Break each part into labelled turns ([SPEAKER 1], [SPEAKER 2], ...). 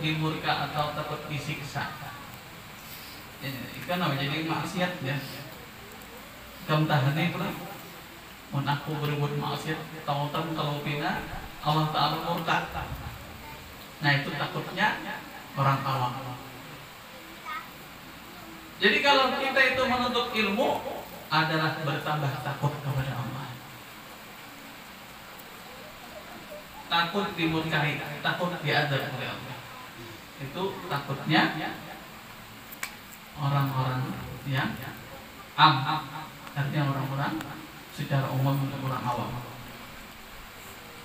[SPEAKER 1] dimurka atau takut disiksa. Ikan apa jadi maksiat ya. Kamu tahannya pula. Mun aku berbuat maksiat, tautan kalau pina Allah Ta'ala murka. Nah itu takutnya orang awam. Jadi kalau kita itu menuntut ilmu adalah bertambah takut kepada Allah. Takut dimurkai, takut diadab oleh Allah. Itu takutnya orang-orang yang artinya orang-orang secara umum untuk orang awam.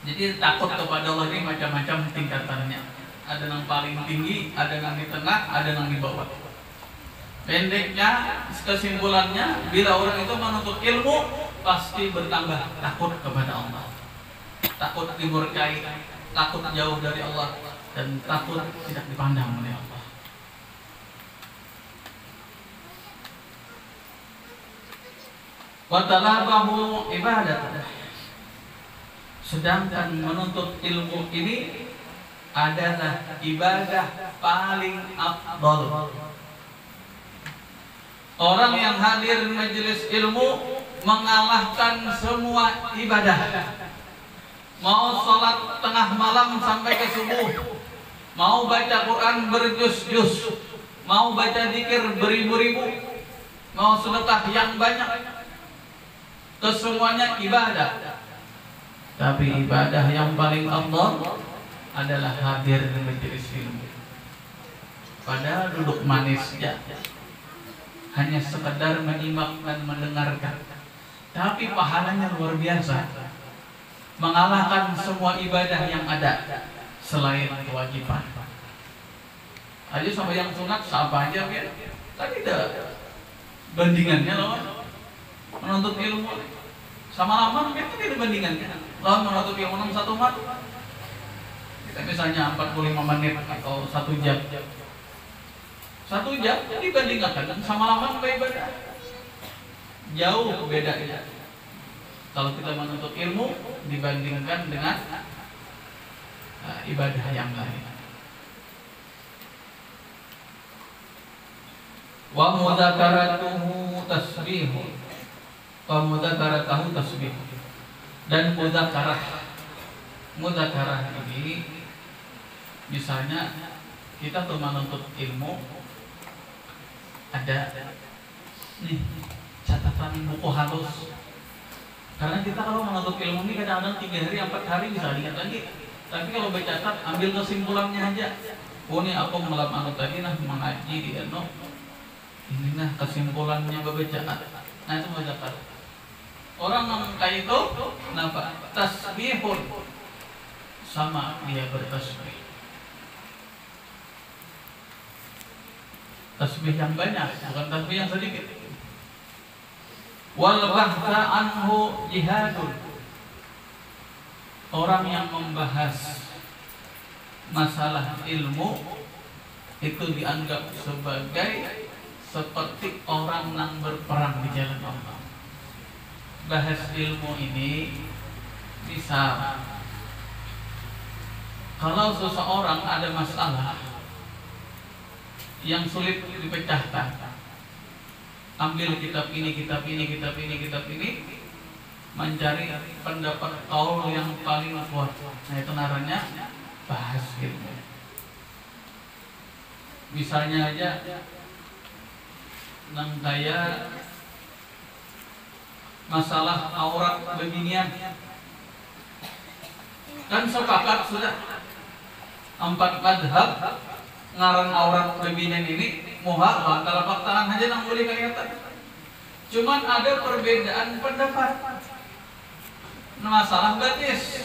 [SPEAKER 1] Jadi takut kepada Allah ini macam-macam tingkatannya. Ada yang paling tinggi, ada yang di tengah, ada yang di bawah. Pendeknya, kesimpulannya, bila orang itu menuntut ilmu, pasti bertambah takut kepada Allah. Takut dimurkai, takut jauh dari Allah, dan takut tidak dipandang oleh Allah. Wa talabahu ibadah. Sedangkan menuntut ilmu ini adalah ibadah paling afdal. Orang yang hadir majelis ilmu mengalahkan semua ibadah. Mau sholat tengah malam sampai ke subuh, mau baca Quran berjus-jus, mau baca zikir beribu-ribu, mau sedekah yang banyak, kesemuanya ibadah. Tapi ibadah yang paling afdal adalah hadir di majelis ilmu. Padahal duduk manis ya, hanya sekedar menyimak dan mendengarkan, tapi pahalanya luar biasa, mengalahkan semua ibadah yang ada selain kewajiban. Aja sama yang sunat siapa aja ya, tapi ada bandingannya loh. Menuntut ilmu sama lama itu tidak bandingannya. Lawan menuntut ilmu 1 mat, kita misalnya 45 menit atau 1 jam. 1 jam dibandingkan sama lama ibadah, jauh bedanya. Kalau kita menuntut ilmu dibandingkan dengan ibadah yang lain. Wa mudzakaratuhu tasbihun, wa mudzakaratuhu tasbihun. Dan mudzakarah ini misalnya kita tuh menuntut ilmu, ada nih catatan buku halus. Karena kita kalau menuntut ilmu ini kadang-kadang 3 hari, 4 hari bisa lihat lagi. Tapi kalau bercatat, ambil kesimpulannya aja. Oh ini aku malam anu tadi mengaji di ini kesimpulannya baca. Nah itu baca. Orang yang kayak itu, kenapa? Tasbihun, sama dia bertasbih. Tasbih yang banyak, bukan tasbih yang sedikit. Wal bahtha anhu jihadun. Orang yang membahas masalah ilmu itu dianggap sebagai seperti orang yang berperang di jalan Allah. Bahas ilmu ini bisa, kalau seseorang ada masalah yang sulit dipecahkan, ambil kitab ini, mencari pendapat kaul yang paling kuat. Nah itu naranya bahas ilmu. Misalnya aja nang kaya masalah aurat beginian, kan sepakat sudah 4 madhab ngarang aurat beginian ini muhal antara tangan aja nang boleh kelihatan. Cuman ada perbedaan pendapat masalah betis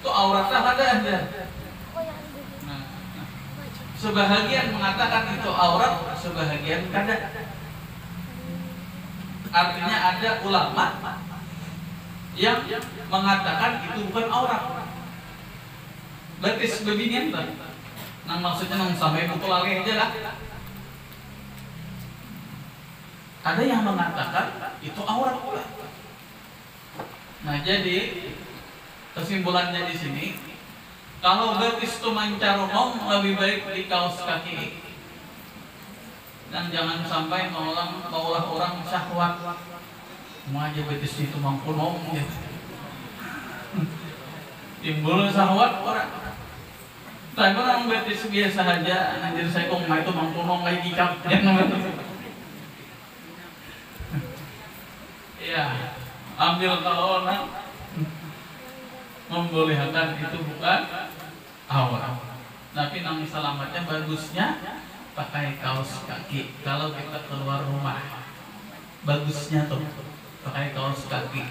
[SPEAKER 1] itu auratnya ada aja. Sebahagian mengatakan itu aurat, sebahagian kada. Artinya ada ulama yang mengatakan itu bukan aurat, betis beginian kan. Nah maksudnya nang sampai pukul aja lah. Ada yang mengatakan itu aurat pula. Nah jadi kesimpulannya di sini, Kalau betis itu mancarumong, lebih baik di kaos kaki. Dan jangan sampai maulah orang syahwat. Mau aja betis itu mangkunong ya. Timbul syahwat orang. Tapi orang betis biasa aja, anjir saya kok itu mangkunong kayak gikap. Ya, ambil kalau orang membolehkan itu bukan awal. Tapi nang selamatnya bagusnya pakai kaos kaki. Kalau kita keluar rumah, bagusnya tuh pakai kaos kaki.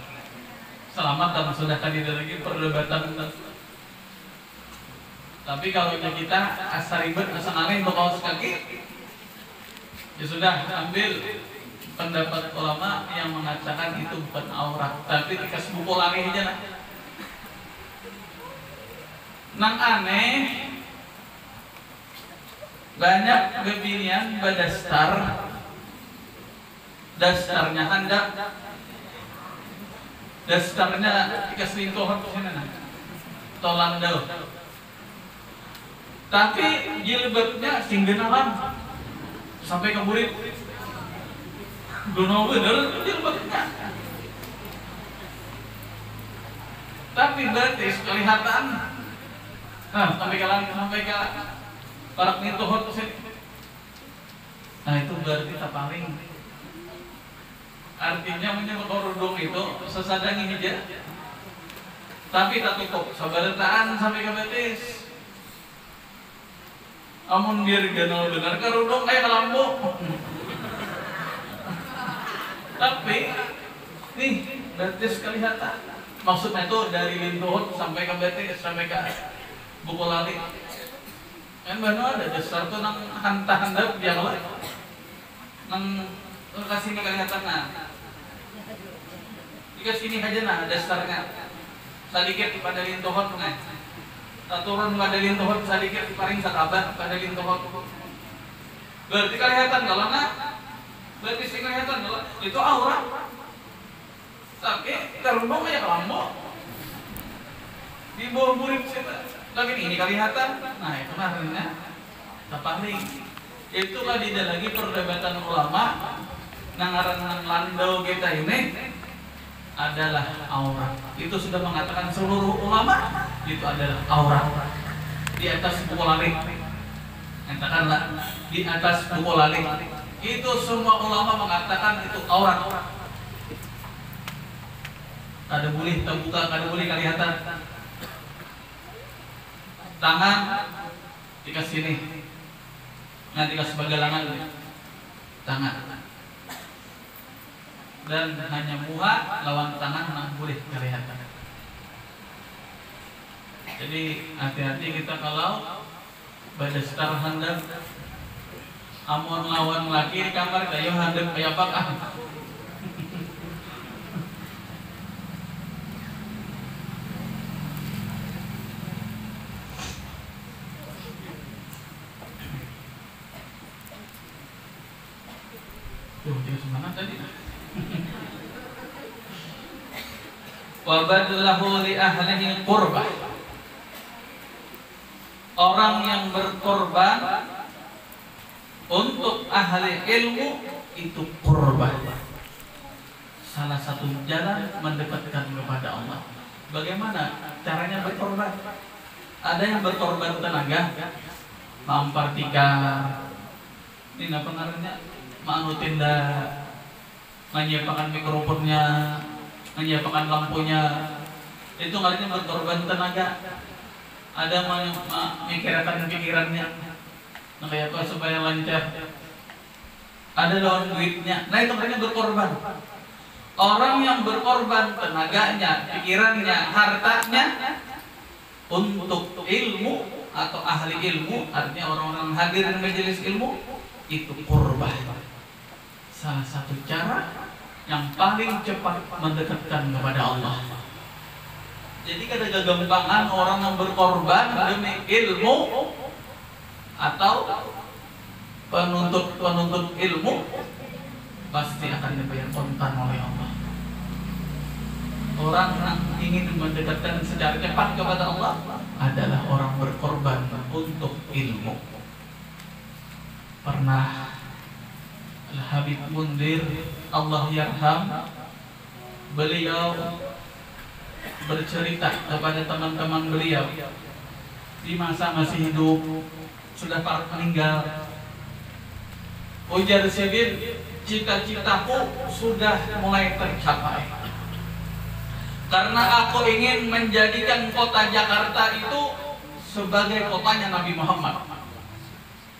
[SPEAKER 1] Selamat dan sudah tadi lagi perdebatan. Tapi kalau kita asa ribet asa ngalih untuk kaos kaki, ya sudah ambil pendapat ulama yang mengatakan itu bukan aurat, tapi dikasih buku lari aja lah. Nang aneh banyak bebinian badastar dastarnya hendak dastarnya dikasih tohon kesana tolandel, tapi jilbabnya singgenalan sampai ke murid dono bener jilbabnya, tapi betis kelihatan. Nah, sampai ke parak itu hot sini. Nah, itu berarti tak paling. Artinya menyebut kerudung itu sesadang ini aja. Tapi tak cukup, sabartaan sampai ke betis. Amun biar ganal benar kerudung kayak kelambu. Tapi nih betis kelihatan. Maksudnya itu dari lintuhut sampai ke betis sampai ke buku lali. Kan benar ada dasar tuh nang hanta-hanta biang lah. Nang kasih ini kelihatan nah. Jika sini aja nah dasarnya. Sedikit pada lintuhut nah. Turun pada lintuhut sedikit paling sakabat pada lintuhut. Berarti kelihatan kalau nah. Berarti sih kelihatan kalau itu aurat. Tapi kerudung kayak kelambu. Di bawah murid kita. Tapi ini kelihatan. Nah itu namanya tapaling. Itulah tidak lagi perdebatan ulama. Nangaran landau kita ini adalah aurat. Itu sudah mengatakan seluruh ulama itu adalah aurat. Di atas buku lali. Katakanlah di atas buku lali. Itu semua ulama mengatakan itu aurat. Kada boleh terbuka, kada boleh kelihatan. Tangan dikasih ini, nanti dikasih bagalangan tangan, dan hanya muka lawan tangan yang boleh kelihatan. Jadi hati-hati kita kalau badastar handap, amun lawan laki di kamar kayu handap kayak apa? Dia semangat tadi. Wa badlahu li ahlihi qurbah. Orang yang berkorban untuk ahli ilmu itu qurbah. Salah satu jalan mendekatkan kepada Allah. Bagaimana caranya berkorban? Ada yang berkorban tenaga, mampar tikar. Ini apa ngarannya? Manutin dah, menyiapkan mikrofonnya, menyiapkan lampunya, itu artinya berkorban tenaga. Ada memikirkan pikirannya, nah kayak apa supaya lancar. Ada lawan duitnya, nah itu artinya berkorban. Orang yang berkorban tenaganya, pikirannya, hartanya untuk ilmu atau ahli ilmu, artinya orang-orang hadir di majelis ilmu, itu qurbah. Salah satu cara yang paling cepat mendekatkan kepada Allah. Jadi kada gagampangan orang yang berkorban demi ilmu atau penuntut ilmu pasti akan dibayar kontan oleh Allah. orang yang ingin mendekatkan secara cepat kepada Allah adalah orang berkorban untuk ilmu. Pernah Al-Habib Mundir Allah yarham, beliau bercerita kepada teman-teman beliau di masa masih hidup, sudah meninggal. Ujar Syekh, cita-citaku sudah mulai tercapai, karena aku ingin menjadikan kota Jakarta itu sebagai kotanya Nabi Muhammad,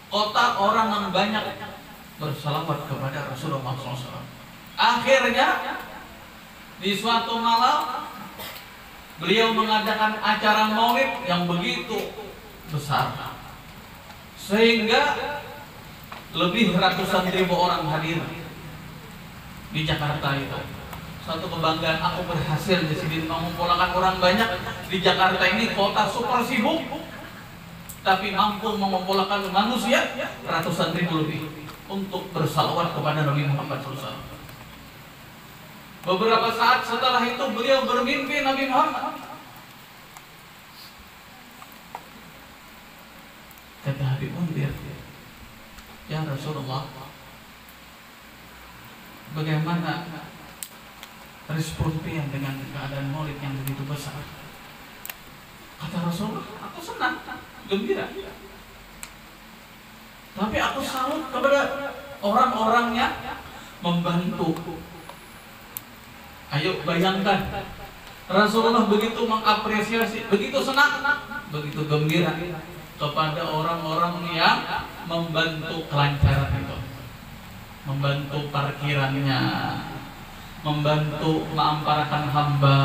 [SPEAKER 1] kota orang yang banyak bersalawat kepada Rasulullah SAW. Akhirnya di suatu malam beliau mengadakan acara maulid yang begitu besar, sehingga lebih ratusan ribu orang hadir di Jakarta itu. Satu kebanggaan, aku berhasil di sini mengumpulkan orang banyak di Jakarta ini, kota super sibuk, tapi mampu mengumpulkan manusia ratusan ribu lebih untuk bersalawat kepada Nabi Muhammad SAW. Beberapa saat setelah itu beliau bermimpi Nabi Muhammad. Kata Habib Mundir, ya Rasulullah, bagaimana respon kalian dengan keadaan maulid yang begitu besar? Kata Rasulullah, aku senang, gembira. Tapi aku salut kepada orang-orang yang membantu. Ayo bayangkan, Rasulullah begitu mengapresiasi, begitu senang, begitu gembira kepada orang-orang yang membantu kelancaran itu, membantu parkirannya, membantu mengamparakan hamba,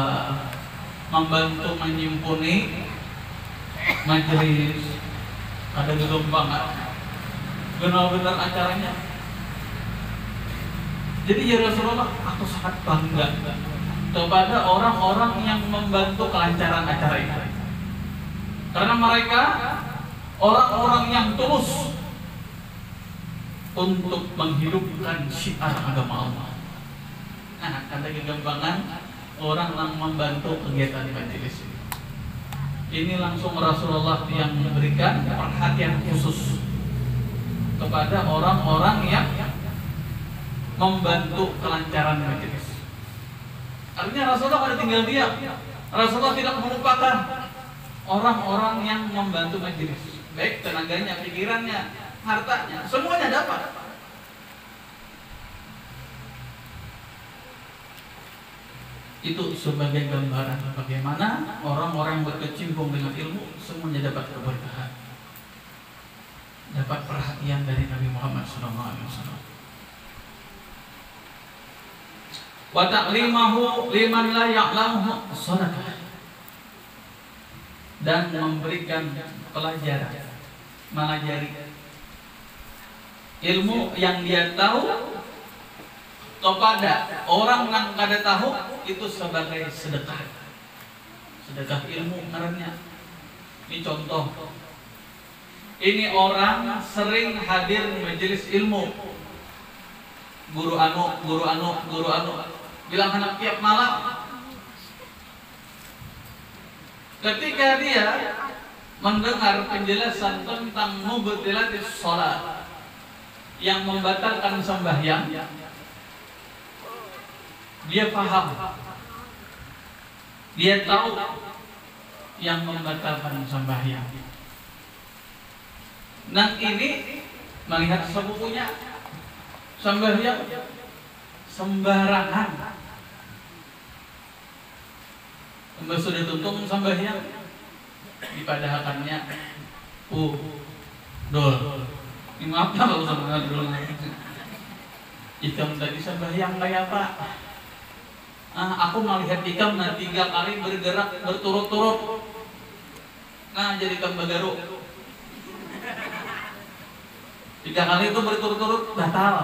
[SPEAKER 1] membantu menyimpuni majelis, ada gegembangan, benar-benar acaranya. Jadi ya Rasulullah, aku sangat bangga kepada orang-orang yang membantu kelancaran acara ini, karena mereka orang-orang yang tulus untuk menghidupkan syiar agama Allah. Nah, ada kegampangan orang yang membantu kegiatan majelis ini. Ini langsung Rasulullah yang memberikan perhatian khusus kepada orang-orang yang membantu kelancaran majelis. Artinya Rasulullah pada tinggal diam. Rasulullah tidak melupakan orang-orang yang membantu majelis, baik tenaganya, pikirannya, hartanya, semuanya dapat. Itu sebagai gambaran bagaimana orang-orang berkecimpung dengan ilmu semuanya dapat keberkahan, dapat perhatian dari Nabi Muhammad SAW. Wa ta'limahu liman la ya'lamuhu sadaqah, dan memberikan pelajaran, mengajari ilmu yang dia tahu kepada orang yang kada tahu, itu sebagai sedekah. Sedekah ilmu ngarannya. Ini contoh. Ini orang sering hadir majelis ilmu. Guru anu bilang anak tiap malam. Ketika dia mendengar penjelasan tentang mubtilatis shalah, yang membatalkan sembahyang, dia paham, dia tahu yang membatalkan sembahyang. Nah, ini melihat sepupunya sembahyang sembarangan, mbak sudah tuntung sembahyang, dipadahakannya dol. Ini maaf kalau sama dol. Ikam tadi sembahyang kayak apa? Aku melihat ikam 3 kali bergerak berturut-turut. Nah, jadi ikam bagaru 3 kali itu berturut-turut batal.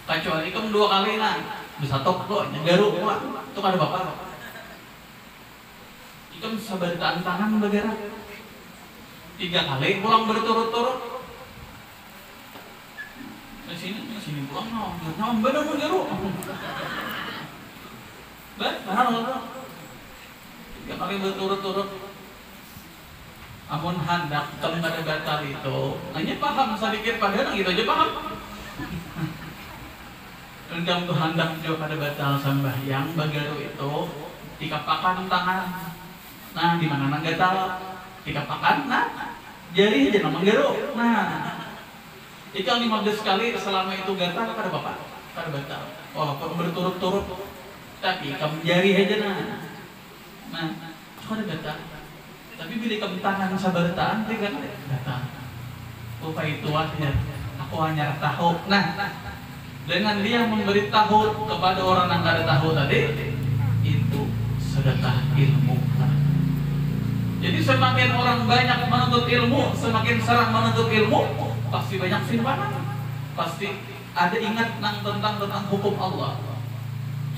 [SPEAKER 1] Kecuali ikam 2 kali bisa tok kok garu itu kada bapak. Ikam sabar tangan bergerak 3 kali pulang berturut-turut. Sini pulang benar garu. Batal. 3 kali berturut-turut. Amun hendak kada batal itu, hanya paham sedikit padahal gitu aja paham. Undang tuh hendak juga kada batal sembahyang bagaru itu dikapakan tangan. Nah, di mana nang gatal? Dikapakan, nah jari aja nama garu. Nah, jika 15 kali selama itu gatal kada bapak, kada batal. Walaupun berturut-turut, tapi kamu jari aja nah kada batal. Tapi bila kamu tangan sabartaan, dia kan batal. Lupa itu akhirnya aku hanya tahu. Nah, dengan dia memberitahu kepada orang yang kada tahu tadi, itu sedekah ilmu. Jadi semakin orang banyak menuntut ilmu, semakin serang menuntut ilmu, pasti banyak simpanan. Pasti ada ingat tentang hukum Allah.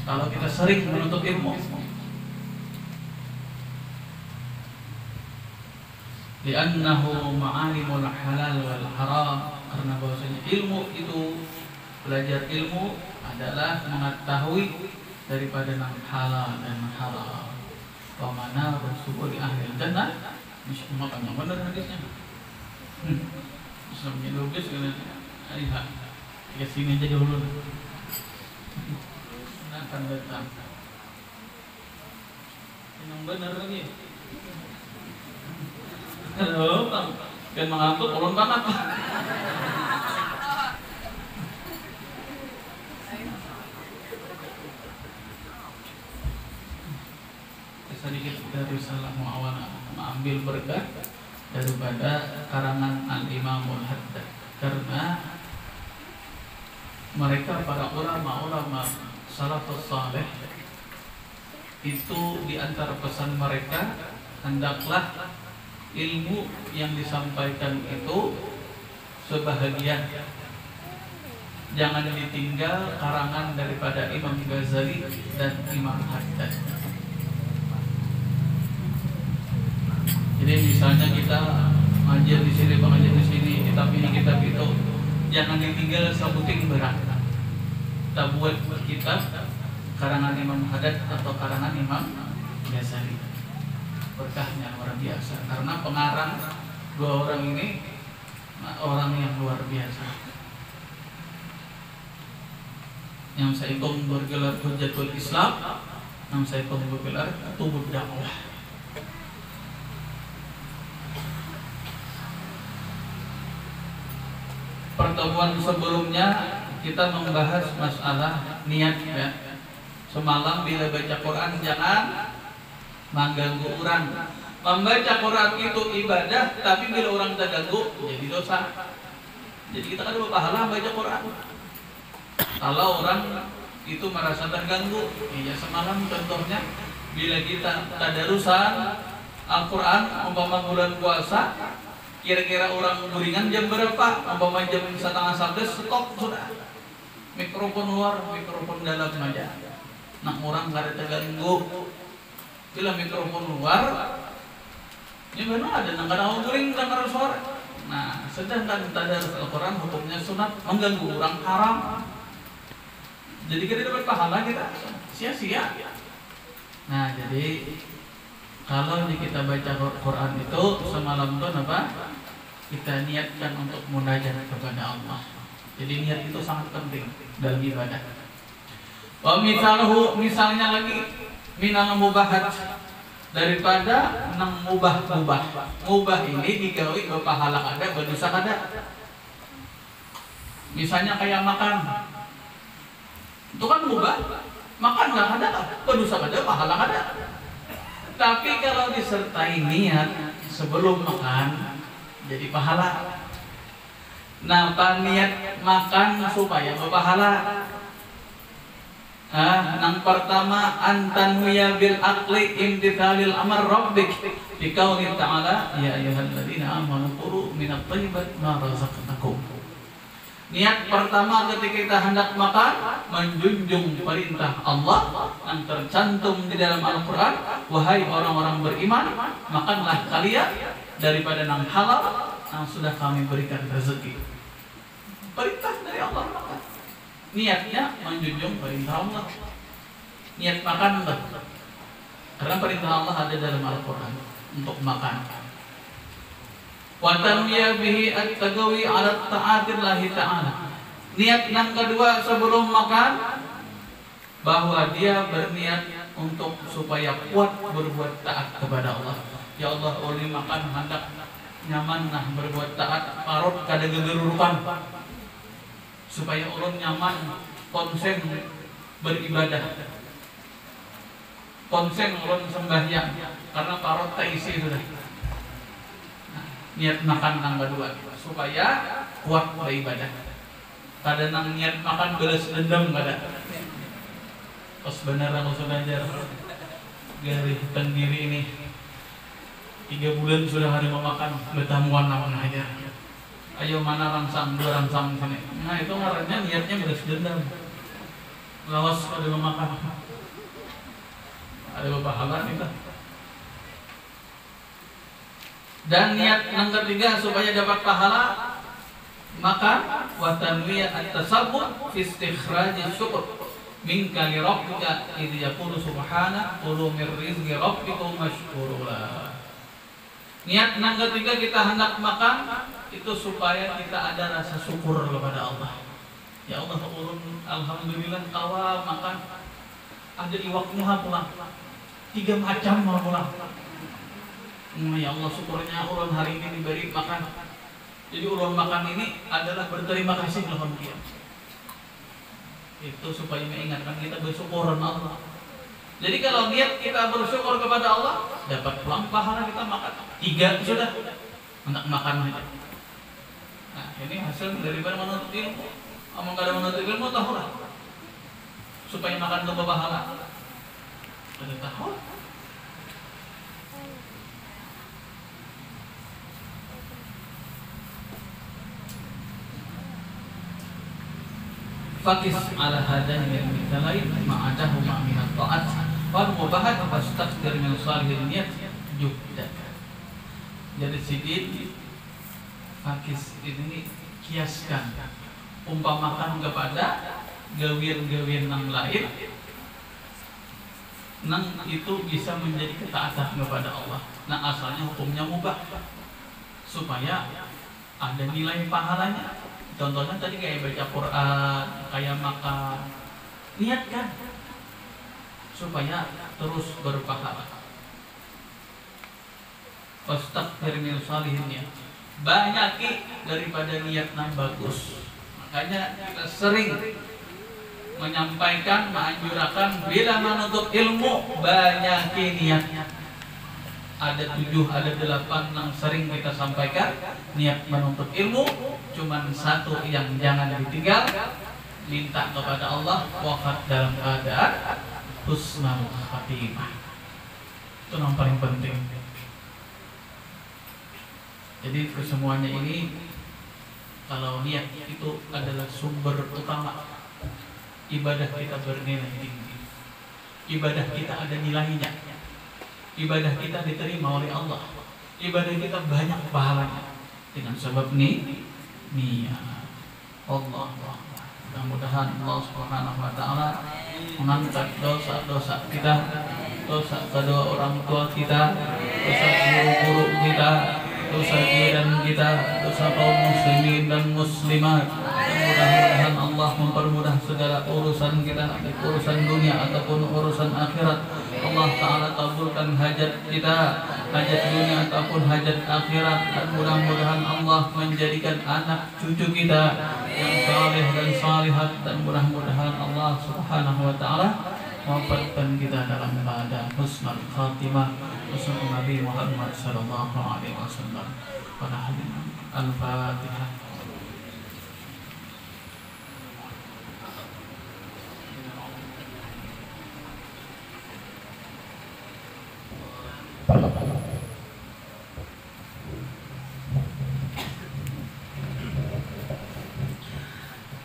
[SPEAKER 1] Kalau kita sering menuntut ilmu, li'annahu ma'alimul halal wal haram, karena bahwasanya ilmu itu, belajar ilmu adalah mengetahui daripada yang halal dan haram. Wa mana rasul li ahli jannah, makanya benar hadisnya. Islamnya logis kan? Lihat, ke sini aja dulu. Akan datang. Yang benar lagi. Halo, dan mengantuk ulun banget. Sedikit dari salah muawana mengambil berkah daripada karangan Al-Imamul Haddad, karena mereka para ulama salafus saleh itu diantara pesan mereka, hendaklah ilmu yang disampaikan itu sebahagian jangan ditinggal karangan daripada Imam Ghazali dan Imam Haddad. Jadi misalnya kita ngajar di sini, pengajar di sini, kitab ini, kitab itu, jangan ditinggal sebuting berat. Kita buat kitab karangan Imam Haddad atau karangan Imam Ghazali. Berkahnya luar biasa, karena pengarang dua orang ini orang yang luar biasa. Yang saikum bergelar Hujjatul Islam, yang saikum bergelar Tubud Dakwah. Pertemuan sebelumnya kita membahas masalah niat ya. Semalam bila baca Quran jangan mengganggu orang. Membaca Quran itu ibadah, tapi bila orang terganggu jadi dosa. Jadi kita kan pahala baca Quran. Kalau orang itu merasa terganggu, ya semalam contohnya bila kita tadarusan Al-Quran umpama bulan puasa, kira-kira orang guringan jam berapa? Umpama jam 9:30 stop sudah. Mikrofon luar, mikrofon dalam aja. Nah orang nggak ada terganggu. Bila mikrofon luar, ini benar ada nggak guring dengar suara. Nah sedangkan tadarus Al-Quran hukumnya sunat, mengganggu orang haram. Jadi kita dapat pahala kita sia-sia. Nah jadi kalau kita baca Quran itu semalam itu apa? Kita niatkan untuk munajat kepada Allah. Jadi niat itu sangat penting dalam ibadah. Wa misalnya lagi minal mubahat, daripada nang mubah. Mubah ini digawi berpahala ada, berdosa ada. Misalnya kayak makan. Itu kan mubah. Makan nggak ada, berdosa ada, pahala ada. Tapi kalau disertai niat sebelum makan jadi pahala. Nah, niat makan supaya berpahala. Yang pertama antanwiya bil aqli imtithalil amr rabbik bi qauli ta'ala ya ayyuhalladzina amanu qulu minat thayyibat ma razaqnakum. Niat pertama ketika kita hendak makan menjunjung perintah Allah yang tercantum di dalam Al-Quran, wahai orang-orang beriman, makanlah kalian daripada yang halal yang sudah kami berikan rezeki. Perintah dari Allah makan. Niatnya menjunjung perintah Allah. niat makan enggak? Karena perintah Allah ada dalam Al-Quran untuk makan. Wa tanwiya bihi at-tagawi 'ala ta'atillahi ta'ala. Niat yang kedua sebelum makan bahwa dia berniat untuk supaya kuat berbuat taat kepada Allah. Ya Allah, ulun makan hendak nyaman nah berbuat taat, parut kada gegerurukan supaya ulun nyaman konsen beribadah, konsen ulun sembahyang karena parut tak isi sudah. Nah, niat makan yang kedua supaya kuat beribadah. Kada nang niat makan belas dendam kada. Pas benar aku sudah ajar dari diri ini 3 bulan sudah hari memakan betamuan nawan aja. Ayo mana rangsang, 2 rangsang sini. Nah itu ngarannya niatnya beres dendam. Lawas pada memakan. Ada pahala kita. Dan niat yang ketiga supaya dapat pahala makan wa tanwiyat at-tasabbut fi istikhraj syukur minka li rabbika idh yaqulu subhana qulu mir rizqi rabbikum mashkurula. Niat yang ketiga kita hendak makan itu supaya kita ada rasa syukur kepada Allah. Ya Allah, ulun alhamdulillah awal makan ada iwak muha pulang 3 macam mau pulang. Ya Allah, syukurnya ulun hari ini diberi makan. Jadi ulun makan ini adalah berterima kasih kepada dia. Itu supaya mengingatkan kita bersyukur Allah. Jadi kalau niat kita bersyukur kepada Allah, dapat pulang pahala kita makan 3 sudah, hendak makan aja. Nah ini hasil daripada menuntut ilmu. Omong kada menuntut ilmu tahu lah, supaya makan itu berpahala. Ada tahu? Fakis ala hadan yang kita lain ma'adahu ma'minat ta'at wal mubahat fastakdir min salihil niat jubdak. Jadi sidin fakis ini kiaskan umpamakan kepada gawin-gawin yang lain nang itu bisa menjadi ketaatan kepada Allah. Nah asalnya hukumnya mubah supaya ada nilai pahalanya. Contohnya tadi kayak baca Quran, kayak makan, niatkan supaya terus berpahala. Fastakthir min salihin niat. Banyaki daripada niat yang bagus. Makanya kita sering menyampaikan, menganjurkan bila menuntut ilmu banyaki niatnya. Ada 7, ada 8 yang sering kita sampaikan. Niat menuntut ilmu cuman 1 yang jangan ditinggal, minta kepada Allah wafat dalam keadaan husnul khatimah. Itu yang paling penting. Jadi kesemuanya ini kalau niat itu adalah sumber utama ibadah kita bernilai tinggi. Ibadah kita ada nilainya. Ibadah kita diterima oleh Allah. Ibadah kita banyak pahalanya dengan sebab niat. Allah. Mudah-mudahan Allah Subhanahu wa taala mengangkat dosa-dosa kita, dosa kedua orang tua kita, dosa guru-guru kita, dosa jiran kita, dosa kaum muslimin dan muslimat. Mudah-mudahan Allah mempermudah segala urusan kita, baik urusan dunia ataupun urusan akhirat. Allah Ta'ala kabulkan hajat kita, hajat dunia ataupun hajat akhirat. Dan mudah-mudahan Allah menjadikan anak cucu kita yang saleh dan salihat. Dan mudah-mudahan Allah Subhanahu wa Ta'ala wafatkan kita dalam keadaan husnul khatimah. Wassalamualaikum Nabi Muhammad sallallahu alaihi wasallam. Al-Fatihah.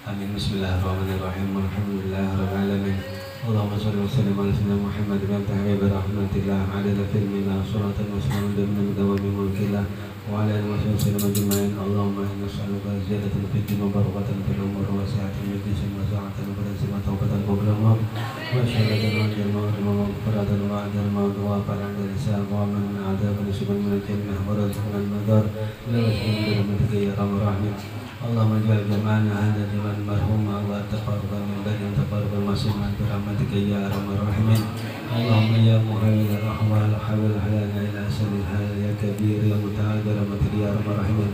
[SPEAKER 2] Amin. Bismillahirrahmanirrahim. Alhamdulillahirabbil alamin. Allahumma صل وسلم على سيدنا محمد بن حبيب رحمة الله عدد في الملا صلاة وسلام من دوام ملك الله وعلى آله وصحبه وسلم أجمعين. اللهم إنا نسألك زيادة في الدين وبركة في الأمور وسعة في الجسم وسعة وبرزة توبة قبل الموت وشهادة عند الموت ومغفرة بعد الموت ووفاة عند الحساب ومن عذاب نسبا من الجنة ورزقنا النذر لا يسلم برحمتك يا أرحم الراحمين. اللهم اجعل جمعنا هذا جمعا مرحوما وتقربا من بين تقربا معصوما برحمتك يا ارحم الراحمين. اللهم يا محول الاحوال حول حلالنا الى اسد الحلال يا كبير يا متعال برحمتك يا ارحم الراحمين.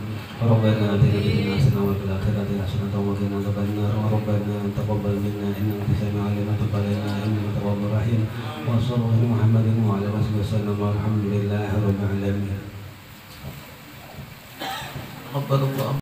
[SPEAKER 2] ربنا اتنا في الدنيا حسنه وفي الاخره حسنه وقنا عذاب النار. ربنا تقبل منا انك سميع عليم وتب علينا انك تواب رحيم. وصلى الله على محمد وعلى اله وسلم والحمد لله رب العالمين.